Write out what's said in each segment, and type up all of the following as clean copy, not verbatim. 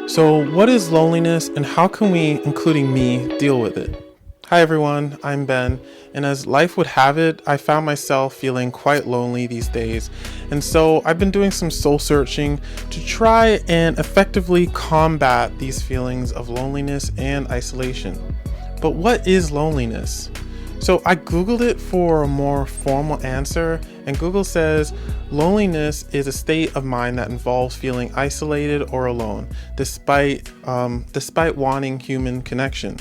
So, what is loneliness and how can we, including me, deal with it? Hi everyone, I'm Ben, and as life would have it, I found myself feeling quite lonely these days. And so I've been doing some soul searching to try and effectively combat these feelings of loneliness and isolation. But what is loneliness? So I Googled it for a more formal answer, and Google says loneliness is a state of mind that involves feeling isolated or alone, despite wanting human connection.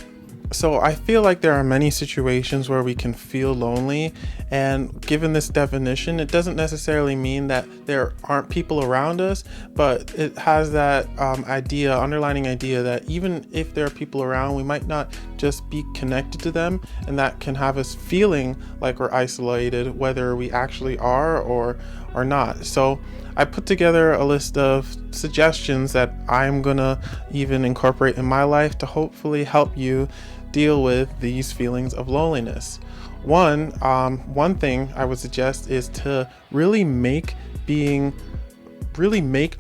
So I feel like there are many situations where we can feel lonely, and given this definition, it doesn't necessarily mean that there aren't people around us, but it has that underlining idea that even if there are people around, we might not just be connected to them, and that can have us feeling like we're isolated, whether we actually are or not. So I put together a list of suggestions that I'm gonna even incorporate in my life to hopefully help you deal with these feelings of loneliness. One thing I would suggest is to really make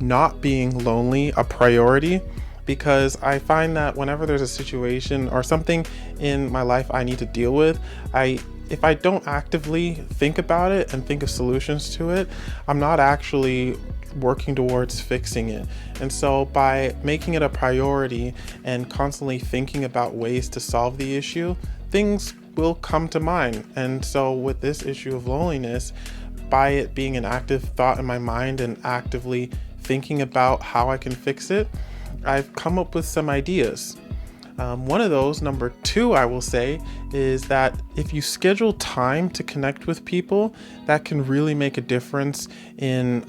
not being lonely a priority, because I find that whenever there's a situation or something in my life I need to deal with, if I don't actively think about it and think of solutions to it, I'm not actually working towards fixing it. And so by making it a priority and constantly thinking about ways to solve the issue, things will come to mind. And so with this issue of loneliness, by it being an active thought in my mind and actively thinking about how I can fix it, I've come up with some ideas. One of those, number two, I will say, is that if you schedule time to connect with people, that can really make a difference in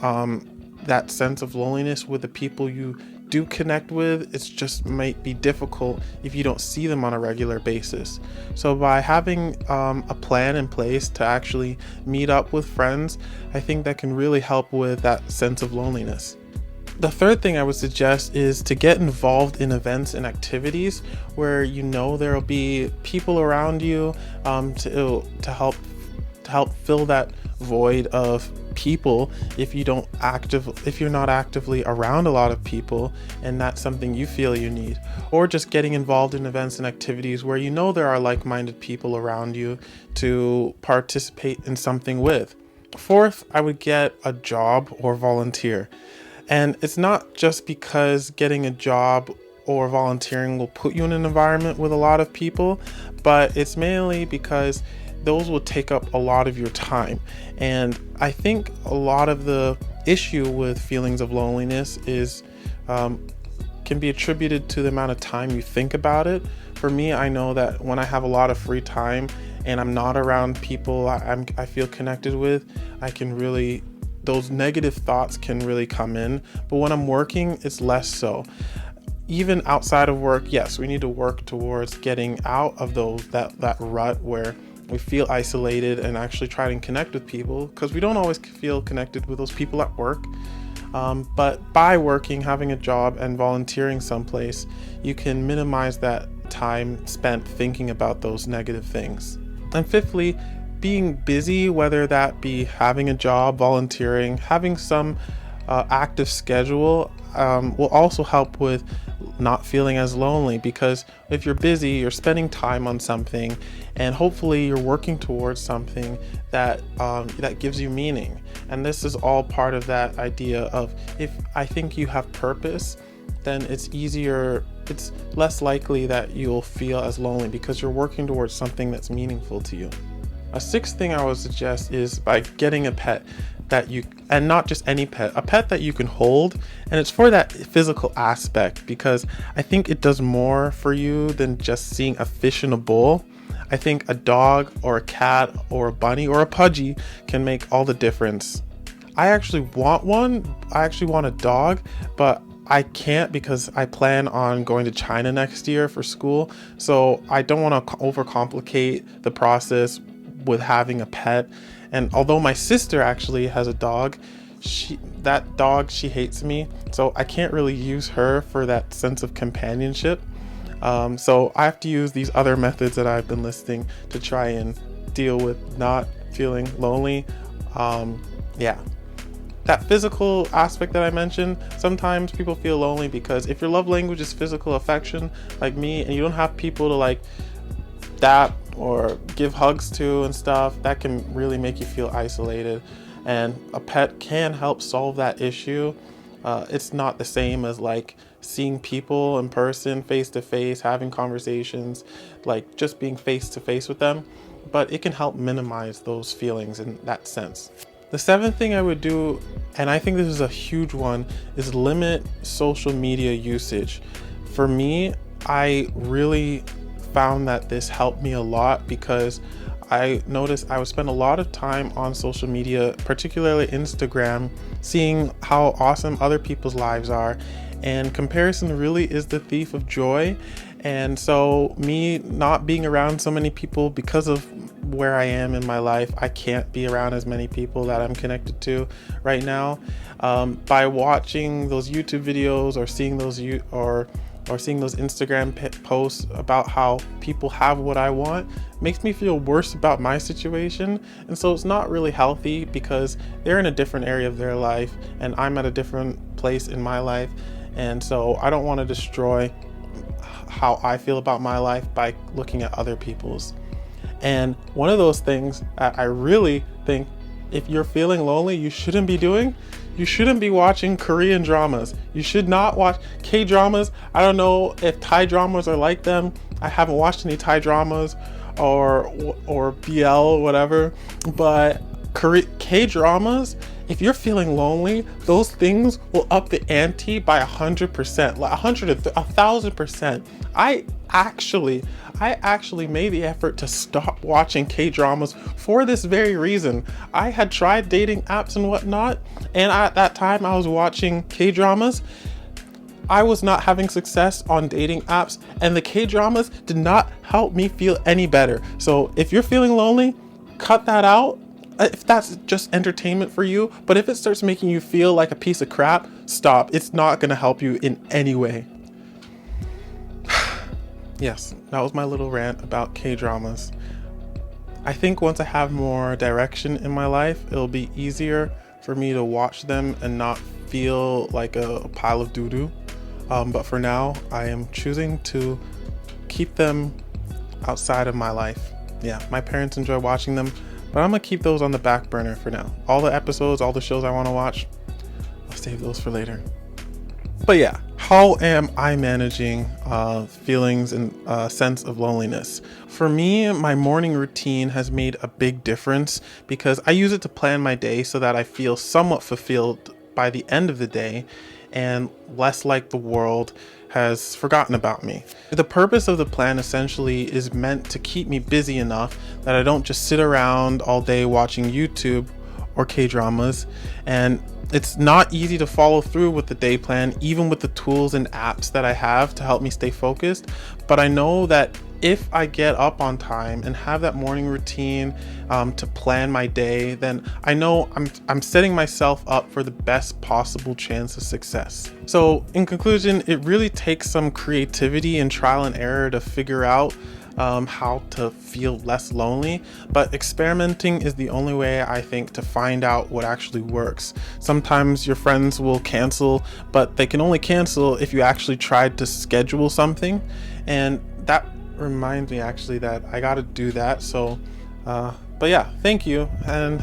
that sense of loneliness with the people you do connect with. It's just might be difficult if you don't see them on a regular basis. So by having a plan in place to actually meet up with friends, I think that can really help with that sense of loneliness. The third thing I would suggest is to get involved in events and activities where you know there will be people around you to help fill that void of people if you're not actively around a lot of people and that's something you feel you need, or just getting involved in events and activities where you know there are like-minded people around you to participate in something with. Fourth, I would get a job or volunteer. And it's not just because getting a job or volunteering will put you in an environment with a lot of people, but it's mainly because those will take up a lot of your time. And I think a lot of the issue with feelings of loneliness is can be attributed to the amount of time you think about it. For me, I know that when I have a lot of free time and I'm not around people I feel connected with, those negative thoughts can really come in. But when I'm working, it's less so. Even outside of work, yes, we need to work towards getting out of that rut where we feel isolated and actually try and connect with people, because we don't always feel connected with those people at work. But by working, having a job, and volunteering someplace, you can minimize that time spent thinking about those negative things. And fifthly, being busy, whether that be having a job, volunteering, having some active schedule, will also help with not feeling as lonely, because if you're busy, you're spending time on something, and hopefully you're working towards something that gives you meaning. And this is all part of that idea of, if I think you have purpose, then it's less likely that you'll feel as lonely because you're working towards something that's meaningful to you. A sixth thing I would suggest is by getting a pet and not just any pet, a pet that you can hold, and it's for that physical aspect, because I think it does more for you than just seeing a fish in a bowl. I think a dog or a cat or a bunny or a pudgy can make all the difference. I actually want one. I actually want a dog, but I can't because I plan on going to China next year for school. So I don't want to overcomplicate the process with having a pet. And although my sister actually has a dog, she hates me, so I can't really use her for that sense of companionship. So I have to use these other methods that I've been listing to try and deal with not feeling lonely. Yeah. that physical aspect that I mentioned, sometimes people feel lonely because if your love language is physical affection, like me, and you don't have people to like dap or give hugs to and stuff, that can really make you feel isolated. And a pet can help solve that issue. It's not the same as like seeing people in person, face to face, having conversations, like just being face to face with them, but it can help minimize those feelings in that sense. The seventh thing I would do, and I think this is a huge one, is limit social media usage. For me, I really found that this helped me a lot because I noticed I would spend a lot of time on social media, particularly Instagram, seeing how awesome other people's lives are. And comparison really is the thief of joy. And so me not being around so many people because of where I am in my life, I can't be around as many people that I'm connected to right now. By watching those YouTube videos or seeing those seeing those Instagram posts about how people have what I want, makes me feel worse about my situation. And so it's not really healthy because they're in a different area of their life and I'm at a different place in my life. And so I don't want to destroy how I feel about my life by looking at other people's. And one of those things that I really think if you're feeling lonely, you shouldn't be doing, you shouldn't be watching Korean dramas. You should not watch K-dramas. I don't know if Thai dramas are like them. I haven't watched any Thai dramas or BL, whatever, but K-dramas, if you're feeling lonely, those things will up the ante by 100%, like 1,000%. I actually made the effort to stop watching K-dramas for this very reason. I had tried dating apps and whatnot, and at that time I was watching K-dramas. I was not having success on dating apps, and the K-dramas did not help me feel any better. So if you're feeling lonely, cut that out. If that's just entertainment for you, but if it starts making you feel like a piece of crap, stop. It's not gonna help you in any way. Yes, that was my little rant about K-dramas. I think once I have more direction in my life, it'll be easier for me to watch them and not feel like a pile of doo-doo. But for now, I am choosing to keep them outside of my life. Yeah, my parents enjoy watching them, but I'm gonna keep those on the back burner for now. All the episodes, all the shows I wanna watch, I'll save those for later. But yeah, how am I managing feelings and sense of loneliness? For me, my morning routine has made a big difference because I use it to plan my day so that I feel somewhat fulfilled by the end of the day and less like the world has forgotten about me. The purpose of the plan essentially is meant to keep me busy enough that I don't just sit around all day watching YouTube or K-dramas. And it's not easy to follow through with the day plan, even with the tools and apps that I have to help me stay focused. But I know that if I get up on time and have that morning routine to plan my day, then I know I'm setting myself up for the best possible chance of success. So in conclusion, it really takes some creativity and trial and error to figure out how to feel less lonely, but experimenting is the only way I think to find out what actually works. Sometimes your friends will cancel, but they can only cancel if you actually tried to schedule something, and that reminds me actually that I gotta do that. So but yeah, thank you, and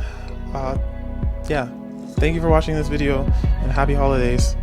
yeah, thank you for watching this video, and happy holidays.